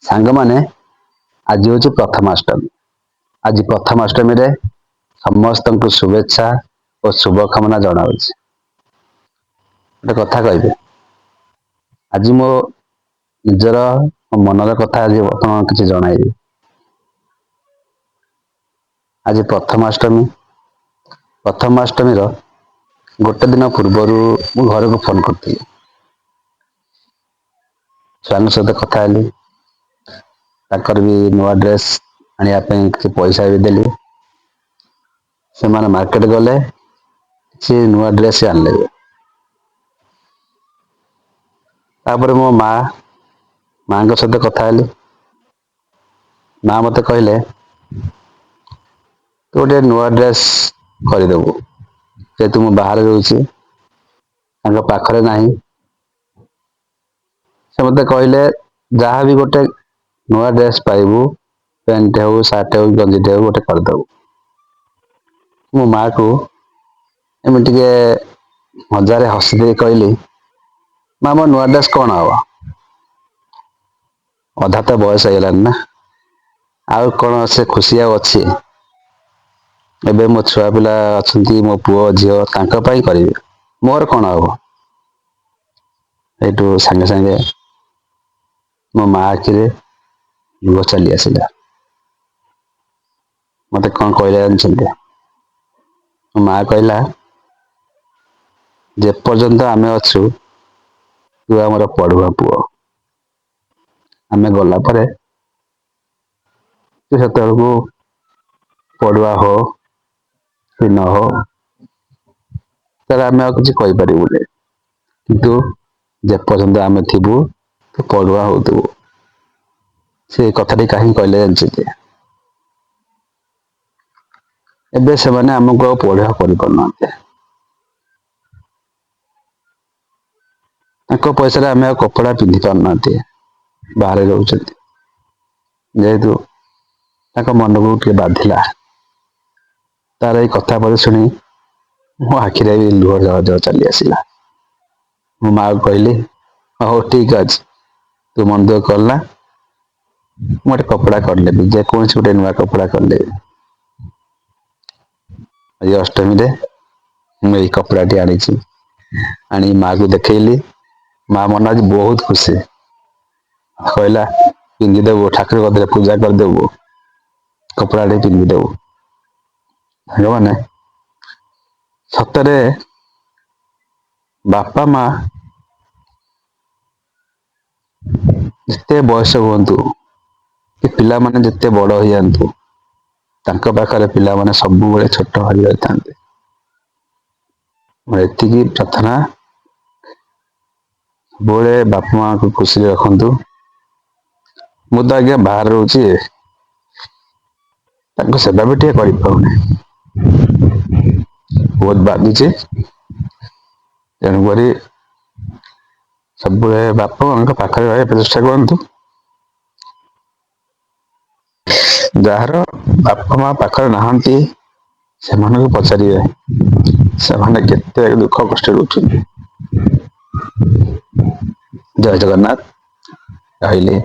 ସାଙ୍ଗମାନେ ଆଜି ହଉଛି ପ୍ରଥମାଷ୍ଟମୀ। ଆଜି ପ୍ରଥମାଷ୍ଟମୀରେ ସମସ୍ତଙ୍କୁ ଶୁଭେଚ୍ଛା ଓ ଶୁଭ କାମନା ଜଣାଉଛି। ଗୋଟେ କଥା କହିବି, ଆଜି ମୋ ନିଜର ମନର କଥା ଆଜି ବର୍ତ୍ତମାନ କିଛି ଜଣାଇବି। ଆଜି ପ୍ରଥମାଷ୍ଟମୀର ଗୋଟେ ଦିନ ପୂର୍ବରୁ ମୁଁ ଘରକୁ ଫୋନ କରିଥିଲି। ଛୁଆଙ୍କ ସହିତ କଥା ହେଲି। ତାଙ୍କର ବି ନୂଆ ଡ୍ରେସ ଆଣିବା ପାଇଁ କିଛି ପଇସା ବି ଦେଲି। ସେମାନେ ମାର୍କେଟ ଗଲେ, କିଛି ନୂଆ ଡ୍ରେସ ଆଣିଲେ। ତାପରେ ମୋ ମାଙ୍କ ସହିତ କଥା ହେଲି। ମା ମତେ କହିଲେ ତୁ ଗୋଟେ ନୂଆ ଡ୍ରେସ୍ କରିଦବୁ, ଯେହେତୁ ମୁଁ ବାହାରେ ରହୁଛି। ତାଙ୍କ ପାଖରେ ନାହିଁ। ସେ ମତେ କହିଲେ ଯାହାବି ଗୋଟେ ନୂଆ ଡ୍ରେସ୍ ପାଇବୁ, ପ୍ୟାଣ୍ଟ ହଉ, ସାର୍ଟ ହଉ, ଗଞ୍ଜିଟେ ହଉ ଗୋଟେ କରିଦବୁ। ମୋ ମା କୁ ଏମିତି ଟିକେ ମଜାରେ ହସି ଦେଇ କହିଲି, ମା ମୋ ନୂଆ ଡ୍ରେସ୍ କଣ ହବ? ଅଧା ତ ବୟସ ହେଇଗଲାଣି ନା, ଆଉ କଣ ସେ ଖୁସି ଆଉ ଅଛି? ଏବେ ମୋ ଛୁଆ ପିଲା ଅଛନ୍ତି, ମୋ ପୁଅ ଝିଅ ତାଙ୍କ ପାଇଁ କରିବି, ମୋର କଣ ହବ? ସେଇଠୁ ସାଙ୍ଗେ ସାଙ୍ଗେ ମୋ ମା ଆଖିରେ ଲୁହ ଚାଲି ଆସିଲା। ମତେ କଣ କହିଲା ଜାଣିଛନ୍ତି? ମୋ ମା କହିଲା, ଯେପର୍ଯ୍ୟନ୍ତ ଆମେ ଅଛୁ, ତୁ ଆମର ପଢୁଆ ପୁଅ। ଆମେ ଗଲା ପରେ ତୁ ସେତେବେଳକୁ ପଡୁଆ ହୋ କି ନ ହୋ, ତାହେଲେ ଆମେ ଆଉ କିଛି କହିପାରିବୁନି। କିନ୍ତୁ ଯେପର୍ଯ୍ୟନ୍ତ ଆମେ ଥିବୁ, ତୁ ପଢୁଆ ହଉଥିବୁ। ସେ କଥାଟି କାହିଁକି କହିଲେ ଜାଣିଛନ୍ତି? ଏବେ ସେମାନେ ଆମକୁ ଆଉ ପଢୁଆ କରିପାରୁନାହାନ୍ତି। ତାଙ୍କ ପଇସାରେ ଆମେ ଆଉ କପଡା ପିନ୍ଧି ପାରୁନାହାନ୍ତି, ବାହାରେ ରହୁଛନ୍ତି। ଯେହେତୁ ତାଙ୍କ ମନକୁ ଟିକେ ବାଧିଲା। ତାର ଏଇ କଥା ପଦେ ଶୁଣି ମୋ ଆଖିରେ ବି ଲୁହ ଜର ଜର ଚାଲି ଆସିଲା। ମୁଁ ମା କୁ କହିଲି, ହଉ ଠିକ ଅଛି, ତୁ ମନ ଦୁଃଖ କରନା। ମୁଁ ଗୋଟେ କପଡା କରିନେବି, ଯେକୌଣସି ଗୋଟେ ନୂଆ କପଡା କରିନେବି। ଆଜି ଅଷ୍ଟମୀରେ ମୁଁ ଏଇ କପଡାଟି ଆଣିଛି। ଆଣି ମାକୁ ଦେଖେଇଲି, ମା ମନ ଆଜି ବହୁତ ଖୁସି। କହିଲା ପିନ୍ଧିଦବୁ, ଠାକୁର କତିରେ ପୂଜା କରିଦବୁ। କପଡାଟେ ପିନ୍ଧିଦବୁ। ସାଙ୍ଗମାନେ, ସତରେ ବାପା ମା ଯେତେ ବୟସ ହୁଅନ୍ତୁ, କି ପିଲାମାନେ ଯେତେ ବଡ ହେଇଯାଆନ୍ତୁ, ତାଙ୍କ ପାଖରେ ପିଲାମାନେ ସବୁବେଳେ ଛୋଟ ହେଇ ରହିଥାନ୍ତି। ମୋର ଏତିକି ପ୍ରାର୍ଥନା, ସବୁବେଳେ ବାପା ମାଙ୍କୁ ଖୁସିରେ ରଖନ୍ତୁ। ମୁଁ ତ ଆଜ୍ଞା ବାହାରେ ରହୁଛି, ତାଙ୍କ ସେବା ବି ଟିକେ କରିପାରୁନି। ବହୁତ ବାଧୁଛି, ତେଣୁକରି ସବୁବେଳେ ବାପା ମାଙ୍କ ପାଖରେ ରହିବା ଚେଷ୍ଟା କରନ୍ତୁ। ଯାହାର ବାପା ମା ପାଖରେ ନାହାନ୍ତି, ସେମାନଙ୍କୁ ପଚାରିବେ, ସେମାନେ କେତେ ଦୁଃଖ କଷ୍ଟରେ ରହୁଛନ୍ତି। ଜୟ ଜଗନ୍ନାଥ, ରହିଲି।